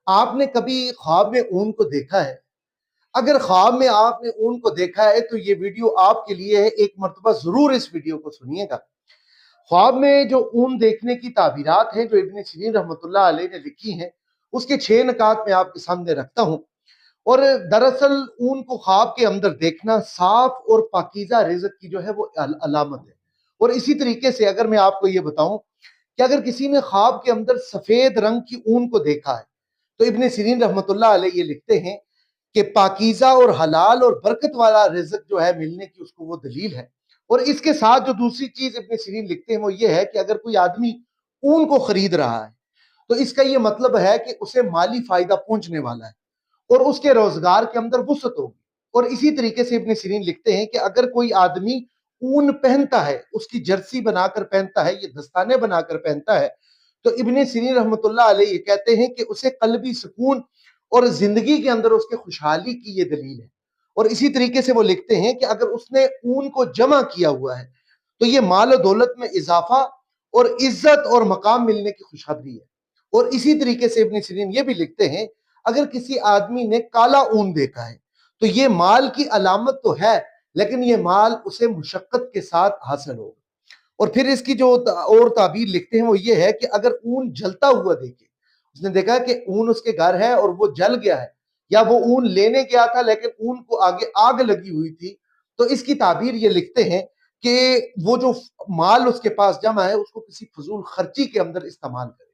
آپ نے کبھی خواب میں اون کو دیکھا ہے؟ اگر خواب میں آپ نے اون کو دیکھا ہے تو یہ ویڈیو آپ کے لیے ہے، ایک مرتبہ ضرور اس ویڈیو کو سنیے گا۔ خواب میں جو اون دیکھنے کی تعبیرات ہیں جو ابن سیرین رحمۃ اللہ علیہ نے لکھی ہیں، اس کے 6 نکات میں آپ کے سامنے رکھتا ہوں۔ اور دراصل اون کو خواب کے اندر دیکھنا صاف اور پاکیزہ رزق کی جو ہے وہ علامت ہے۔ اور اسی طریقے سے اگر میں آپ کو یہ بتاؤں کہ اگر کسی نے خواب کے اندر سفید رنگ کی اون کو دیکھا ہے تو ابن سیرین رحمۃ اللہ علیہ یہ لکھتے ہیں کہ پاکیزہ اور حلال اور برکت والا رزق جو ہے ملنے کی اس کو وہ دلیل ہے۔ اور اس کے ساتھ جو دوسری چیز ابن سیرین لکھتے ہیں وہ یہ ہے کہ اگر کوئی آدمی اون کو خرید رہا ہے تو اس کا یہ مطلب ہے کہ اسے مالی فائدہ پہنچنے والا ہے اور اس کے روزگار کے اندر وسعت ہوگی۔ اور اسی طریقے سے ابن سیرین لکھتے ہیں کہ اگر کوئی آدمی اون پہنتا ہے، اس کی جرسی بنا کر پہنتا ہے، یہ دستانے بنا کر پہنتا ہے، تو ابن سیرین رحمۃ اللہ علیہ یہ کہتے ہیں کہ اسے قلبی سکون اور زندگی کے اندر اس کے خوشحالی کی یہ دلیل ہے۔ اور اسی طریقے سے وہ لکھتے ہیں کہ اگر اس نے اون کو جمع کیا ہوا ہے تو یہ مال و دولت میں اضافہ اور عزت اور مقام ملنے کی خوشخبری ہے۔ اور اسی طریقے سے ابن سیرین یہ بھی لکھتے ہیں اگر کسی آدمی نے کالا اون دیکھا ہے تو یہ مال کی علامت تو ہے، لیکن یہ مال اسے مشقت کے ساتھ حاصل ہوگا۔ اور پھر اس کی جو اور تعبیر لکھتے ہیں وہ یہ ہے کہ اگر اون جلتا ہوا دیکھے، اس نے دیکھا کہ اون اس کے گھر ہے اور وہ جل گیا ہے، یا وہ اون لینے گیا تھا لیکن اون کو آگے آگ لگی ہوئی تھی، تو اس کی تعبیر یہ لکھتے ہیں کہ وہ جو مال اس کے پاس جمع ہے اس کو کسی فضول خرچی کے اندر استعمال کرے۔